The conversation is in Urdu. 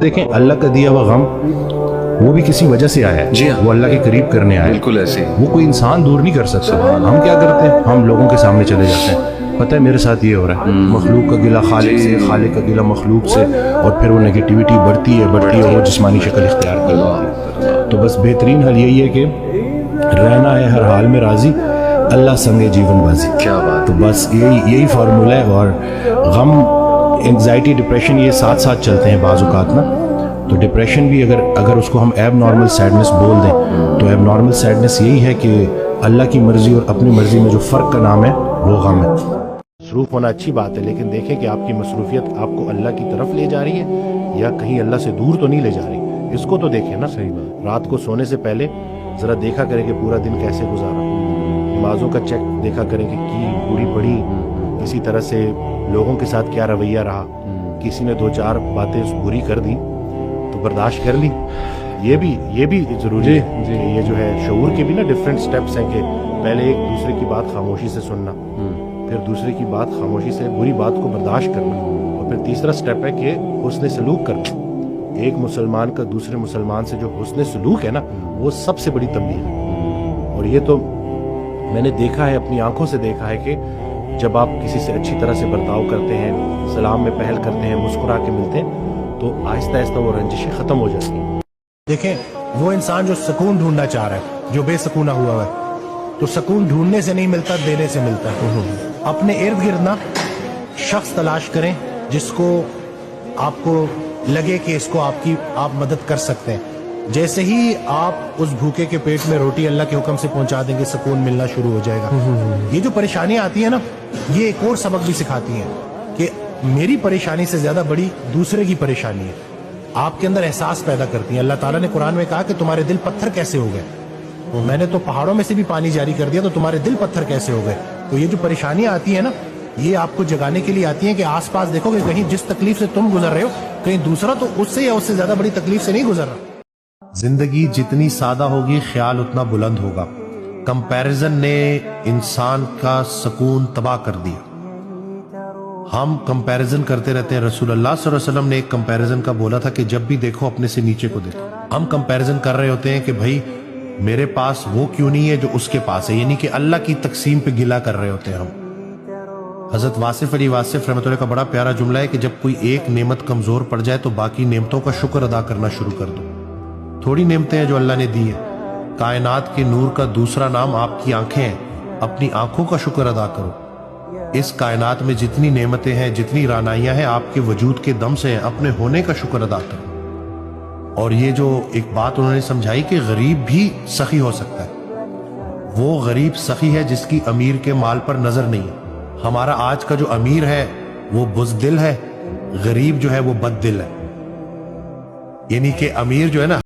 دیکھیں اللہ کا دیا ہوا غم وہ بھی کسی وجہ سے آیا ہے جی ہاں، وہ اللہ کے قریب کرنے آیا ہے. بالکل ایسے ہی. وہ کوئی انسان دور نہیں کر سکتا. ہم کیا کرتے ہیں؟ ہم لوگوں کے سامنے چلے جاتے ہیں. پتہ ہے میرے ساتھ یہ ہو رہا ہے، مخلوق کا گلہ خالق سے، خالق کا گلہ مخلوق سے، اور پھر وہ نگیٹیوٹی بڑھتی ہے اور وہ جسمانی شکل اختیار کرتی ہے. تو بس بہترین حل یہی ہے کہ رہنا ہے ہر حال میں راضی، اللہ سنگے جیون بازی. کیا بات. تو بس یہی فارمولہ ہے. اور غم، انگزائٹی، ڈپریشن یہ ساتھ ساتھ چلتے ہیں بعض اوقات نا. تو ڈپریشن بھی اگر اس کو ہم ایب نارمل سیڈنس بول دیں تو ایب نارمل سیڈنس یہی ہے کہ اللہ کی مرضی اور اپنی مرضی میں جو فرق کا نام ہے وہ غم ہے. مصروف ہونا اچھی بات ہے، لیکن دیکھیں کہ آپ کی مصروفیت آپ کو اللہ کی طرف لے جا رہی ہے یا کہیں اللہ سے دور تو نہیں لے جا رہی. اس کو تو دیکھیں نا. صحیح بات. رات کو سونے سے پہلے ذرا دیکھا کریں کہ پورا دن کیسے گزارا. نمازوں کا چیک دیکھا کریں کہ پوری پڑھی، اسی طرح سے لوگوں کے ساتھ کیا رویہ رہا. کسی نے دو چار باتیں بری کر دی تو برداشت کر لی. یہ بھی ضروری ہے کہ یہ جو ہے شعور کے بھی نا ڈفرینٹ سٹیپس ہیں کہ پہلے ایک دوسرے کی بات خاموشی سے سننا، پھر دوسرے کی بات خاموشی سے بری بات کو برداشت کرنا، اور پھر تیسرا سٹیپ ہے کہ حسن سلوک کرنا. ایک مسلمان کا دوسرے مسلمان سے جو حسن سلوک ہے نا وہ سب سے بڑی تبلیغ ہے. اور یہ تو میں نے دیکھا ہے، اپنی آنکھوں سے دیکھا ہے کہ جب آپ کسی سے اچھی طرح سے برتاؤ کرتے ہیں، سلام میں پہل کرتے ہیں، مسکرا کے ملتے ہیں، تو آہستہ آہستہ وہ رنجشیں ختم ہو جاتی ہیں. دیکھیں وہ انسان جو سکون ڈھونڈنا چاہ رہا ہے، جو بے سکونہ ہوا ہے، تو سکون ڈھونڈنے سے نہیں ملتا، دینے سے ملتا ہے. اپنے ارد گرد نا شخص تلاش کریں جس کو آپ کو لگے کہ اس کو آپ مدد کر سکتے ہیں. جیسے ہی آپ اس بھوکے کے پیٹ میں روٹی اللہ کے حکم سے پہنچا دیں گے، سکون ملنا شروع ہو جائے گا. یہ جو پریشانیاں آتی ہیں نا، یہ ایک اور سبق بھی سکھاتی ہیں کہ میری پریشانی سے زیادہ بڑی دوسرے کی پریشانی ہے. آپ کے اندر احساس پیدا کرتی ہیں. اللہ تعالیٰ نے قرآن میں کہا کہ تمہارے دل پتھر کیسے ہو گئے، میں نے تو پہاڑوں میں سے بھی پانی جاری کر دیا، تو تمہارے دل پتھر کیسے ہو گئے. تو یہ جو پریشانیاں آتی ہیں نا، یہ آپ کو جگانے کے لیے آتی ہیں کہ آس پاس دیکھو کہ کہیں جس تکلیف سے تم گزر رہے ہو، کہیں دوسرا تو اس سے یا اس سے زیادہ بڑی تکلیف سے نہیں گزر رہا. زندگی جتنی سادہ ہوگی خیال اتنا بلند ہوگا. کمپیریزن نے انسان کا سکون تباہ کر دیا. ہم کمپیریزن کرتے رہتے ہیں. رسول اللہ صلی اللہ علیہ وسلم نے ایک کمپیریزن کا بولا تھا کہ جب بھی دیکھو اپنے سے نیچے کو دیکھو. ہم کمپیریزن کر رہے ہوتے ہیں کہ بھائی میرے پاس وہ کیوں نہیں ہے جو اس کے پاس ہے، یعنی کہ اللہ کی تقسیم پہ گلہ کر رہے ہوتے ہیں ہم. حضرت واصف علی واصف رحمۃ اللہ کا بڑا پیارا جملہ ہے کہ جب کوئی ایک نعمت کمزور پڑ جائے تو باقی نعمتوں کا شکر ادا کرنا شروع کر دو. تھوڑی نعمتیں ہیں جو اللہ نے دی ہیں. کائنات کے نور کا دوسرا نام آپ کی آنکھیں ہیں. اپنی آنکھوں کا شکر ادا کرو. اس کائنات میں جتنی نعمتیں ہیں، جتنی رانائیاں ہیں، آپ کے وجود کے دم سے ہیں. اپنے ہونے کا شکر ادا کرو. اور یہ جو ایک بات انہوں نے سمجھائی کہ غریب بھی سخی ہو سکتا ہے. وہ غریب سخی ہے جس کی امیر کے مال پر نظر نہیں ہے. ہمارا آج کا جو امیر ہے وہ بزدل ہے، غریب جو ہے وہ بد دل ہے. یعنی کہ امیر جو ہے نا